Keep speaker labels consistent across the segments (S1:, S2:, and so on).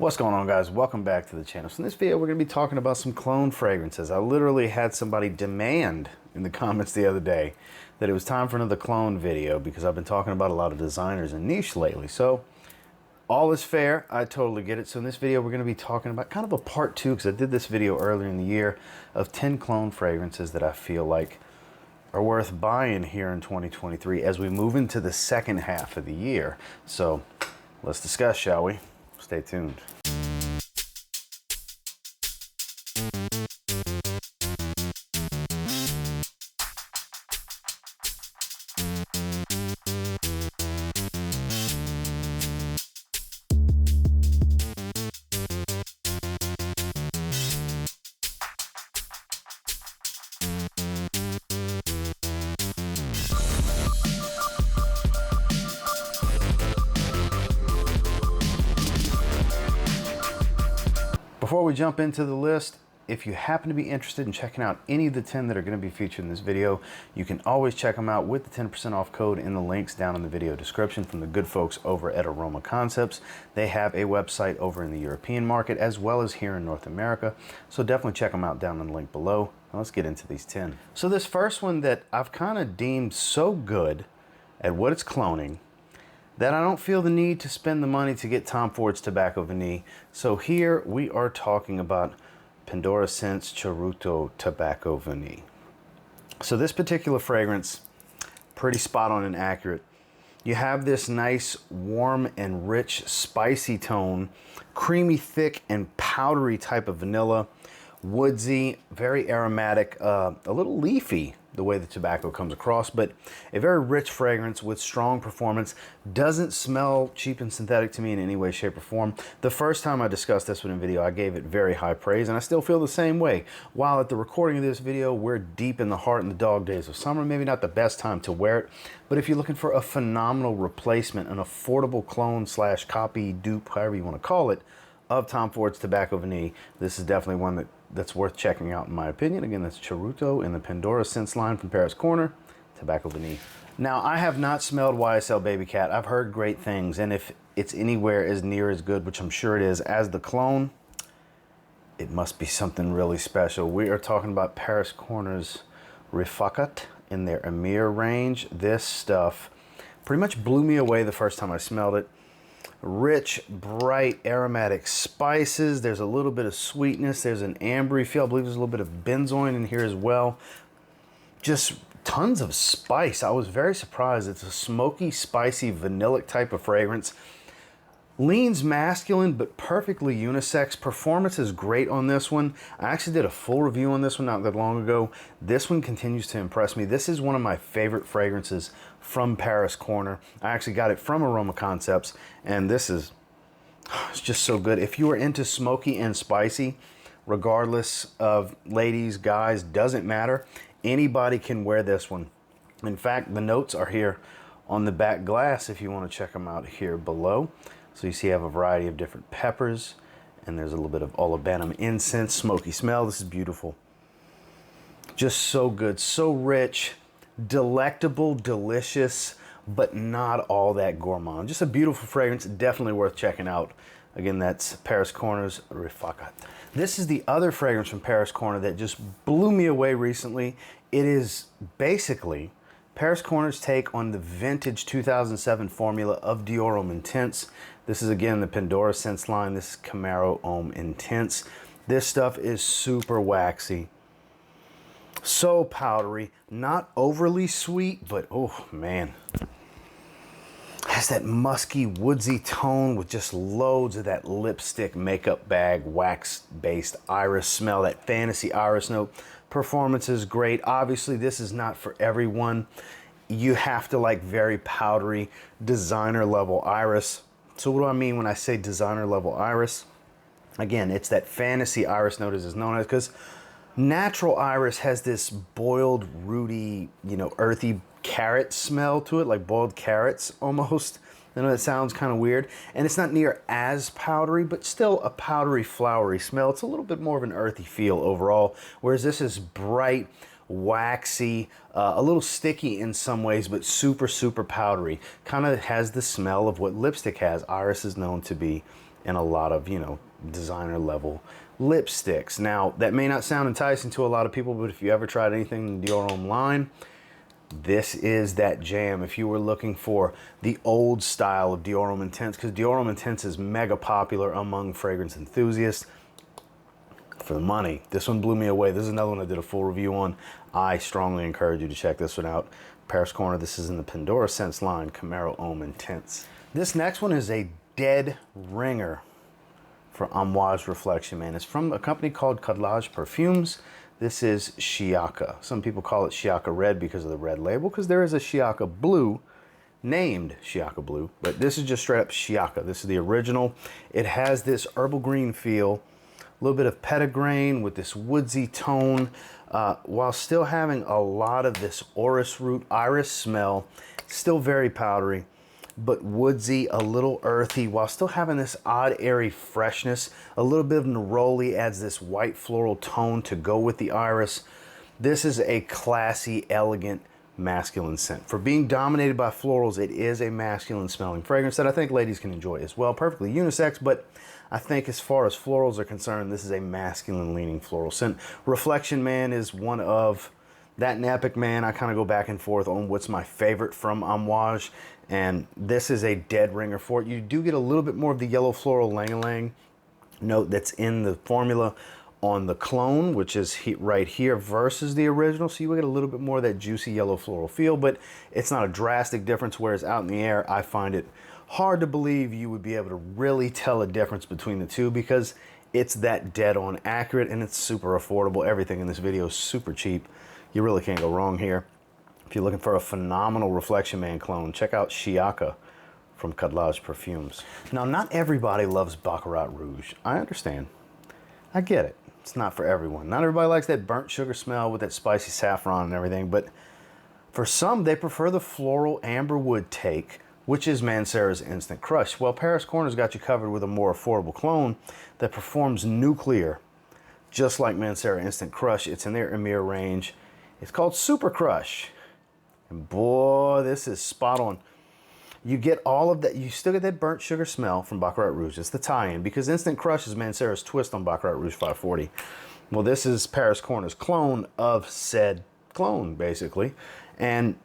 S1: What's going on, guys? Welcome back to the channel. So in this video we're going to be talking about some clone fragrances. I literally had somebody demand in the comments the other day that it was time for another clone video because I've been talking about a lot of designers and niche lately. So all is fair, I totally get it. So in this video we're going to be talking about kind of a part 2, because I did this video earlier in the year of 10 clone fragrances that I feel like are worth buying here in 2023 as we move into the second half of the year. So let's discuss, shall we? Stay tuned. Before we jump into the list, if you happen to be interested in checking out any of the 10 that are going to be featured in this video, you can always check them out with the 10% off code in the links down in the video description from the good folks over at Aroma Concepts. They have a website over in the European market as well as here in North America, so definitely check them out down in the link below. Now let's get into these 10. So this first one that I've kind of deemed so good at what it's cloning that I don't feel the need to spend the money to get Tom Ford's Tobacco Vanille. So here we are talking about Pendora Scents Charuto Tobacco Vanille. So this particular fragrance, pretty spot on and accurate. You have this nice warm and rich spicy tone, creamy, thick and powdery type of vanilla, woodsy, very aromatic, a little leafy the way the tobacco comes across, but a very rich fragrance with strong performance. Doesn't smell cheap and synthetic to me in any way, shape, or form. The first time I discussed this one in video, I gave it very high praise, and I still feel the same way. While at the recording of this video, we're deep in the heart and the dog days of summer, maybe not the best time to wear it, but if you're looking for a phenomenal replacement, an affordable clone slash copy, dupe, however you want to call it, of Tom Ford's Tobacco Vanille, this is definitely one that's worth checking out in my opinion. Again, that's Charuto in the Pendora Scents line from Paris Corner, Tobacco Vanille. Now, I have not smelled YSL Baby Cat. I've heard great things, and if it's anywhere as near as good, which I'm sure it is, as the clone, it must be something really special. We are talking about Paris Corner's Rifaaqat in their Emir range. This stuff pretty much blew me away the first time I smelled it. Rich, bright, aromatic spices. There's a little bit of sweetness. There's an ambery feel. I believe there's a little bit of benzoin in here as well. Just tons of spice. I was very surprised. It's a smoky, spicy, vanillic type of fragrance. Leans masculine, but perfectly unisex. Performance is great on this one. I actually did a full review on this one not that long ago. This one continues to impress me. This is one of my favorite fragrances from Paris Corner. I actually got it from Aroma Concepts, and this is, it's just so good. If you are into smoky and spicy, regardless of ladies, guys, doesn't matter. Anybody can wear this one. In fact, the notes are here on the back glass if you want to check them out here below. So you see I have a variety of different peppers, and there's a little bit of olibanum incense, smoky smell. This is beautiful. Just so good, so rich, delectable, delicious, but not all that gourmand. Just a beautiful fragrance, definitely worth checking out. Again, that's Paris Corner's Rifaaqat. This is the other fragrance from Paris Corner that just blew me away recently. It is basically Paris Corner's take on the vintage 2007 formula of Dior Homme Intense. This is again the Pendora Scents line. This is Camaro Homme Intense. This stuff is super waxy, so powdery, not overly sweet, but oh man, has that musky, woodsy tone with just loads of that lipstick, makeup bag, wax-based iris smell, that fantasy iris note. Performance is great. Obviously, this is not for everyone. You have to like very powdery, designer level iris. So what do I mean when I say designer level iris? Again, it's that fantasy iris note as it's known as, because natural iris has this boiled, rooty, earthy carrot smell to it, like boiled carrots almost. I know that sounds kind of weird, and it's not near as powdery, but still a powdery, flowery smell. It's a little bit more of an earthy feel overall, whereas this is bright, waxy, a little sticky in some ways, but super, super powdery. Kind of has the smell of what lipstick has. Iris is known to be in a lot of, you know, designer level lipsticks. Now, that may not sound enticing to a lot of people, but if you ever tried anything in the Dior Homme line, this is that jam. If you were looking for the old style of Dior Homme Intense, because Dior Homme Intense is mega popular among fragrance enthusiasts, for the money, this one blew me away. This is another one I did a full review on. I strongly encourage you to check this one out. Paris Corner, this is in the Pendora scents line, Camaro Homme Intense. This next one is a dead ringer for Amouage Reflection Man. It's from a company called Khadlaj Perfumes. This is Shiyaaka. Some people call it Shiyaaka Red because of the red label, because there is a Shiyaaka Blue named Shiyaaka Blue, but this is just straight up Shiyaaka. This is the original. It has this herbal green feel, a little bit of petitgrain with this woodsy tone, while still having a lot of this orris root iris smell. Still very powdery, but woodsy, a little earthy, while still having this odd airy freshness. A little bit of neroli adds this white floral tone to go with the iris. This is a classy, elegant, masculine scent. For being dominated by florals, it is a masculine smelling fragrance that I think ladies can enjoy as well. Perfectly unisex, but I think as far as florals are concerned, this is a masculine leaning floral scent. Reflection Man is one of that, and Epic Man. I kind of go back and forth on what's my favorite from Amouage, and this is a dead ringer for it. You do get a little bit more of the yellow floral lang-a-lang note that's in the formula on the clone, which is right here, versus the original. So you will get a little bit more of that juicy yellow floral feel, but it's not a drastic difference, whereas out in the air, I find it hard to believe you would be able to really tell a difference between the two, because it's that dead on accurate and it's super affordable. Everything in this video is super cheap. You really can't go wrong here. If you're looking for a phenomenal Reflection Man clone, check out Shiyaaka from Khadlaj Perfumes. Now, not everybody loves Baccarat Rouge. I understand. I get it. It's not for everyone. Not everybody likes that burnt sugar smell with that spicy saffron and everything, but for some, they prefer the floral amberwood take, which is Mancera's Instant Crush. Well, Paris Corner's got you covered with a more affordable clone that performs nuclear, just like Mancera Instant Crush. It's in their Emir range. It's called Super Crush. And boy, this is spot on. You get all of that. You still get that burnt sugar smell from Baccarat Rouge. It's the tie-in, because Instant Crush is Mancera's twist on Baccarat Rouge 540. Well, this is Paris Corner's clone of said clone, basically. And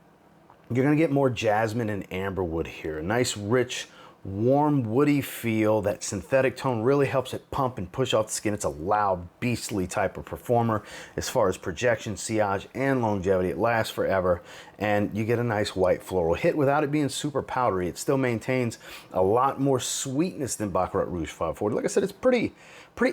S1: you're going to get more jasmine and amberwood here. A nice, rich, warm, woody feel. That synthetic tone really helps it pump and push off the skin. It's a loud, beastly type of performer as far as projection, sillage, and longevity. It lasts forever, and you get a nice white floral hit without it being super powdery. It still maintains a lot more sweetness than Baccarat Rouge 540. Like I said, it's pretty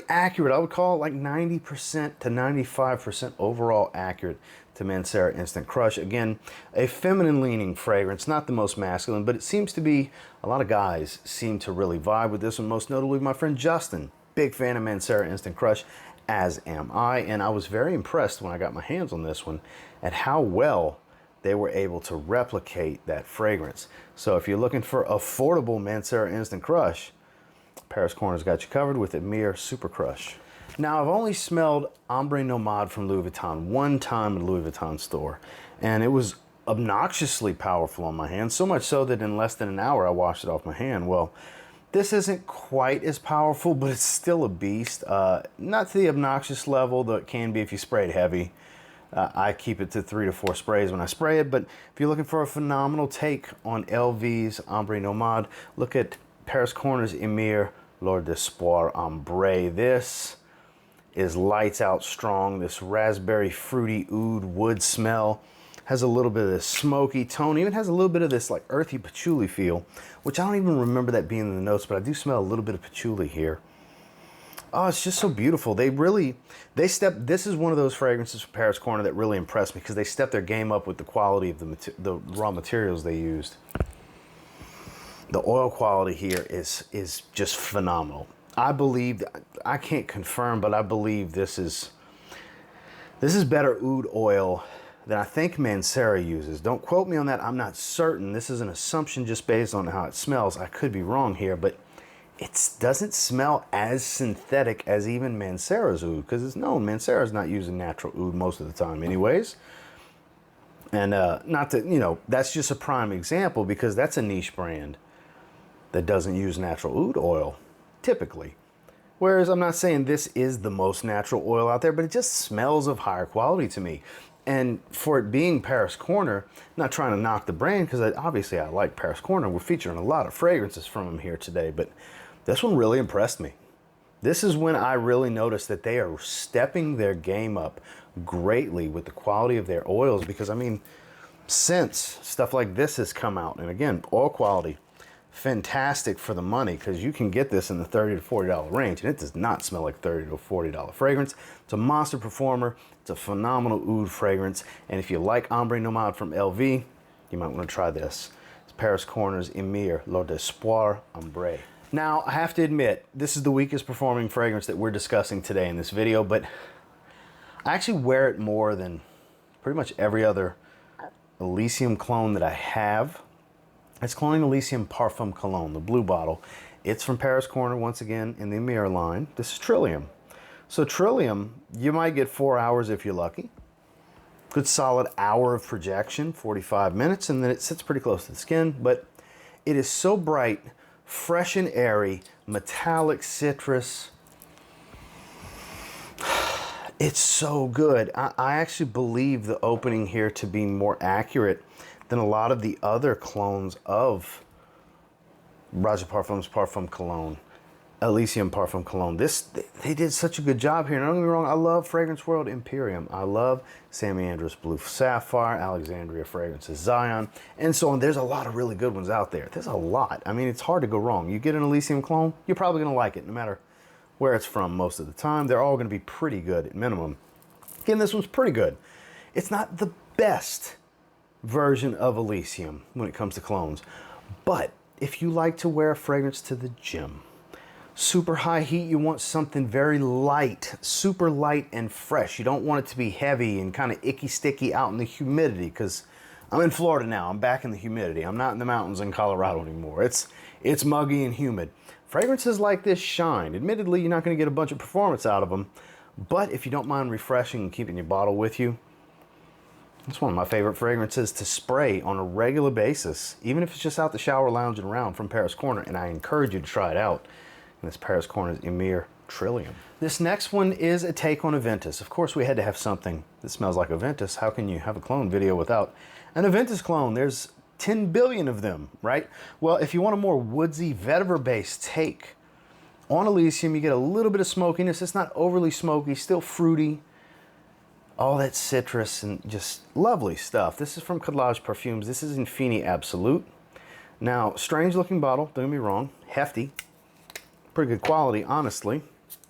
S1: accurate. I would call it like 90% to 95% overall accurate to Mancera Instant Crush. Again, a feminine leaning fragrance, not the most masculine, but it seems to be, a lot of guys seem to really vibe with this one, most notably my friend Justin. Big fan of Mancera Instant Crush, as am I, and I was very impressed when I got my hands on this one at how well they were able to replicate that fragrance. So if you're looking for affordable Mancera Instant Crush, Paris Corner's got you covered with Emir Super Crush. Now, I've only smelled Ambre Nomade from Louis Vuitton one time in a Louis Vuitton store, and it was obnoxiously powerful on my hand, so much so that in less than an hour I washed it off my hand. Well, this isn't quite as powerful, but it's still a beast. Not to the obnoxious level that it can be if you spray it heavy. I keep it to 3 to 4 sprays when I spray it, but if you're looking for a phenomenal take on LV's Ambre Nomade, look at Paris Corner's Emir L'Or d'Espoir Ambre. This is lights out strong. This raspberry fruity oud wood smell has a little bit of this smoky tone, even has a little bit of this like earthy patchouli feel, which I don't even remember that being in the notes, but I do smell a little bit of patchouli here. Oh, it's just so beautiful. This is one of those fragrances from Paris Corner that really impressed me, because they stepped their game up with the quality of the raw materials they used. The oil quality here is just phenomenal. I believe, I can't confirm, but I believe this is better oud oil than I think Mancera uses. Don't quote me on that. I'm not certain. This is an assumption just based on how it smells. I could be wrong here, but it doesn't smell as synthetic as even Mancera's oud, because it's known Mancera's not using natural oud most of the time anyways. And not that, you know, that's just a prime example, because that's a niche brand that doesn't use natural oud oil. typically. Whereas I'm not saying this is the most natural oil out there, but it just smells of higher quality to me. And for it being Paris Corner, not trying to knock the brand, because obviously I like Paris Corner. We're featuring a lot of fragrances from them here today, but this one really impressed me. This is when I really noticed that they are stepping their game up greatly with the quality of their oils, because I mean, since stuff like this has come out, and again, oil quality, fantastic for the money, because you can get this in the $30 to $40 range, and it does not smell like $30 to $40 fragrance. It's a monster performer. It's a phenomenal oud fragrance, and if you like Ambre Nomade from LV, you might want to try this. It's Paris Corner's Emir L'Eau d'Espoir Ambre. Now, I have to admit, this is the weakest performing fragrance that we're discussing today in this video, but I actually wear it more than pretty much every other Elysium cologne that I have. It's Cologne Elysium Parfum Cologne, the blue bottle. It's from Paris Corner, once again, in the Emir line. This is Trillium. So Trillium, you might get 4 hours if you're lucky. Good solid hour of projection, 45 minutes, and then it sits pretty close to the skin, but it is so bright, fresh and airy, metallic citrus. It's so good. I actually believe the opening here to be more accurate than a lot of the other clones of Raja Parfums Parfum Cologne, Elysium Parfum Cologne. They did such a good job here. And don't get me wrong, I love Fragrance World Imperium. I love Sammy Andrus Blue Sapphire, Alexandria Fragrances Zion, and so on. There's a lot of really good ones out there. There's a lot. I mean, it's hard to go wrong. You get an Elysium clone, you're probably going to like it, no matter where it's from most of the time. They're all going to be pretty good at minimum. Again, this one's pretty good. It's not the best version of Elysium when it comes to clones, but if you like to wear a fragrance to the gym, super high heat, you want something very light, super light and fresh. You don't want it to be heavy and kind of icky sticky out in the humidity, because I'm in Florida now. I'm back in the humidity. I'm not in the mountains in Colorado anymore. It's muggy and humid. Fragrances like this shine. Admittedly, you're not going to get a bunch of performance out of them, but if you don't mind refreshing and keeping your bottle with you, it's one of my favorite fragrances to spray on a regular basis, even if it's just out the shower lounging around, from Paris Corner, and I encourage you to try it out. And this Paris Corner's Emir Trillium. This next one is a take on Aventis. Of course, we had to have something that smells like Aventis. How can you have a clone video without an Aventis clone? There's 10 billion of them, right? Well, if you want a more woodsy, vetiver-based take on Elysium, you get a little bit of smokiness. It's not overly smoky, still fruity. All that citrus and just lovely stuff. This is from Khadlaj Perfumes. This is Infini Absolute. Now, strange looking bottle, don't get me wrong. Hefty. Pretty good quality, honestly.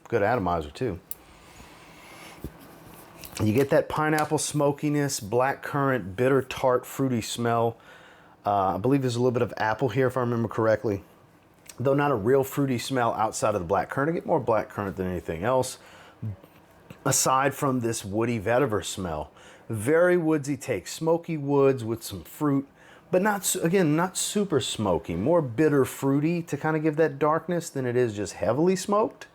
S1: Good atomizer, too. You get that pineapple smokiness, blackcurrant, bitter, tart, fruity smell. I believe there's a little bit of apple here, if I remember correctly. Though not a real fruity smell outside of the blackcurrant. I get more blackcurrant than anything else. Aside from this woody vetiver smell. Very woodsy take. Smoky woods with some fruit, but not, again, not super smoky. More bitter fruity to kind of give that darkness than it is just heavily smoked.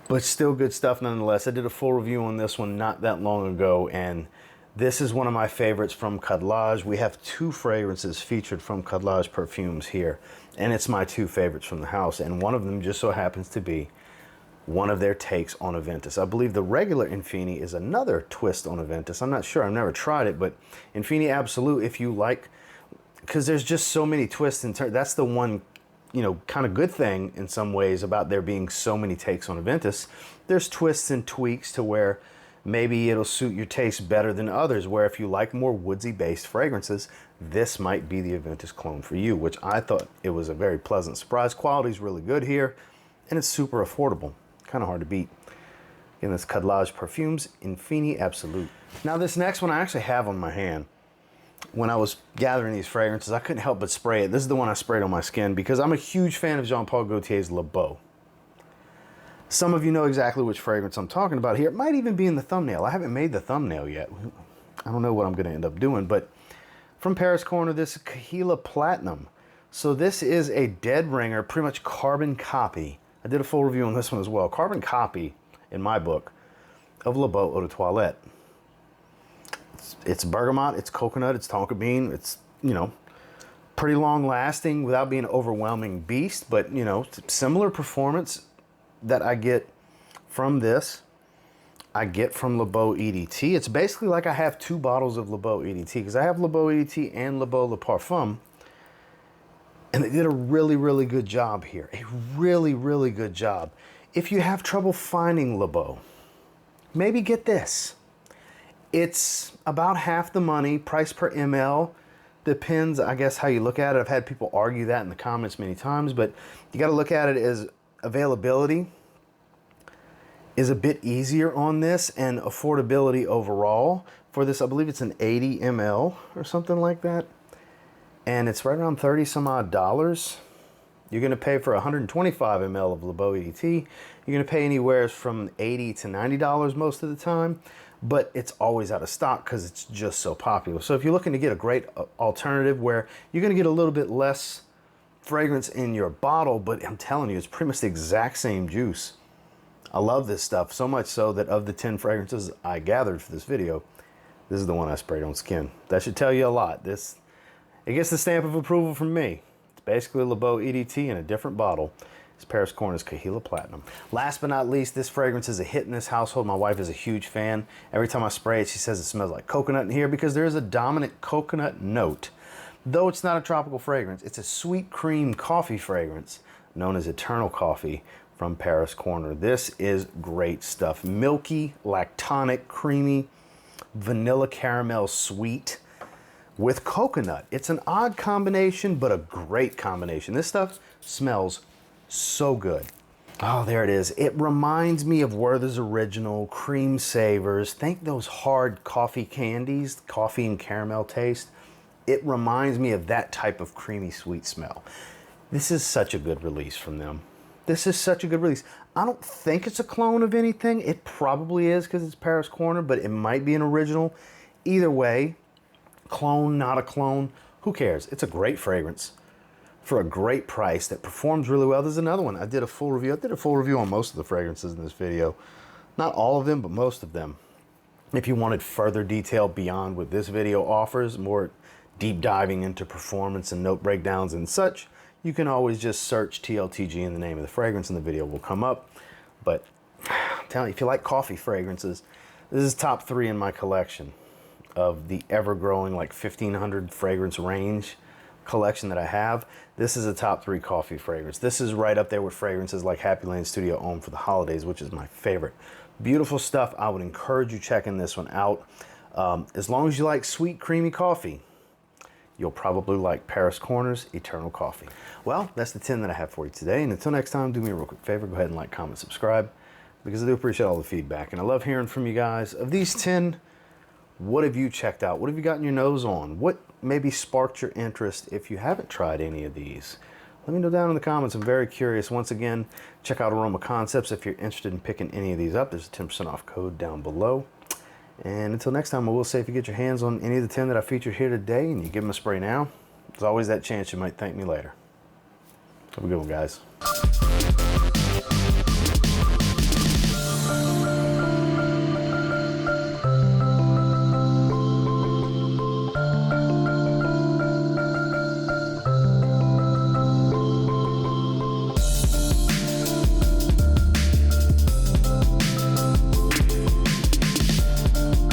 S1: But still good stuff nonetheless. I did a full review on this one not that long ago, and this is one of my favorites from Khadlaj. We have 2 fragrances featured from Khadlaj Perfumes here, and it's my 2 favorites from the house, and one of them just so happens to be one of their takes on Aventis. I believe the regular Infini is another twist on Aventis. I'm not sure. I've never tried it, but Infini Absolute, if you like, because there's just so many twists and turns. That's the one, you know, kind of good thing in some ways about there being so many takes on Aventis. There's twists and tweaks to where maybe it'll suit your taste better than others, where if you like more woodsy based fragrances, this might be the Aventis clone for you, which I thought it was a very pleasant surprise. Quality's really good here, and it's super affordable. Kind of hard to beat. Again, this Khadlaj Perfumes Infini Absolute. Now this next one I actually have on my hand. When I was gathering these fragrances, I couldn't help but spray it. This is the one I sprayed on my skin because I'm a huge fan of Jean-Paul Gaultier's Le Beau. Some of you know exactly which fragrance I'm talking about here. It might even be in the thumbnail. I haven't made the thumbnail yet. I don't know what I'm going to end up doing, but from Paris Corner, this is Kaheela Platinum. So this is a dead ringer, pretty much carbon copy. I did a full review on this one as well. Carbon copy, in my book, of Le Beau Eau de Toilette. It's bergamot, it's coconut, it's tonka bean, it's, you know, pretty long lasting without being an overwhelming beast, but you know, similar performance that I get from this, I get from Le Beau EDT. It's basically like I have 2 bottles of Le Beau EDT, because I have Le Beau EDT and Le Beau Le Parfum, and they did a really, really good job here. A really, really good job. If you have trouble finding Le Beau, maybe get this. It's about half the money, price per ml. Depends, I guess, how you look at it. I've had people argue that in the comments many times, but you got to look at it as availability is a bit easier on this, and affordability overall for this. I believe it's an 80 ml or something like that, and it's right around 30 some odd dollars. You're going to pay for 125 ml of Le Beau EDT. You're going to pay anywhere from $80 to $90 most of the time, but it's always out of stock because it's just so popular. So if you're looking to get a great alternative where you're going to get a little bit less fragrance in your bottle, but I'm telling you, it's pretty much the exact same juice. I love this stuff so much so that of the 10 fragrances I gathered for this video, this is the one I sprayed on skin. That should tell you a lot. It gets the stamp of approval from me. It's basically Le Beau EDT in a different bottle. It's Paris Corner's Kaheela Platinum. Last but not least, this fragrance is a hit in this household. My wife is a huge fan. Every time I spray it, she says it smells like coconut in here, because there is a dominant coconut note. Though it's not a tropical fragrance, it's a sweet cream coffee fragrance known as Eternal Coffee from Paris Corner. This is great stuff. Milky, lactonic, creamy, vanilla caramel sweet with coconut. It's an odd combination, but a great combination. This stuff smells so good. Oh, there it is. It reminds me of Werther's Original, Cream Savers. Think those hard coffee candies, coffee and caramel taste. It reminds me of that type of creamy sweet smell. This is such a good release from them. This is such a good release. I don't think it's a clone of anything. It probably is because it's Paris Corner, but it might be an original. Either way, clone, not a clone, who cares? It's a great fragrance for a great price that performs really well. There's another one. I did a full review. I did a full review on most of the fragrances in this video. Not all of them, but most of them. If you wanted further detail beyond what this video offers, more deep diving into performance and note breakdowns and such, you can always just search TLTG in the name of the fragrance and the video will come up. But I'm telling you, if you like coffee fragrances, this is top 3 in my collection of the ever-growing like 1,500 fragrance range collection that I have. This is a top 3 coffee fragrance. This is right up there with fragrances like Happy Land Studio Homme for the holidays, which is my favorite. Beautiful stuff. I would encourage you checking this one out. As long as you like sweet, creamy coffee, you'll probably like Paris Corner's Eternal Coffee. Well, that's the 10 that I have for you today. And until next time, do me a real quick favor. Go ahead and like, comment, subscribe, because I do appreciate all the feedback. And I love hearing from you guys. Of these 10, what have you checked out? What have you gotten your nose on? What maybe sparked your interest if you haven't tried any of these? Let me know down in the comments. I'm very curious. Once again, check out Aroma Concepts if you're interested in picking any of these up. There's a 10% off code down below. And until next time, I will say if you get your hands on any of the 10 that I featured here today and you give them a spray now, there's always that chance you might thank me later. Have a good one, guys.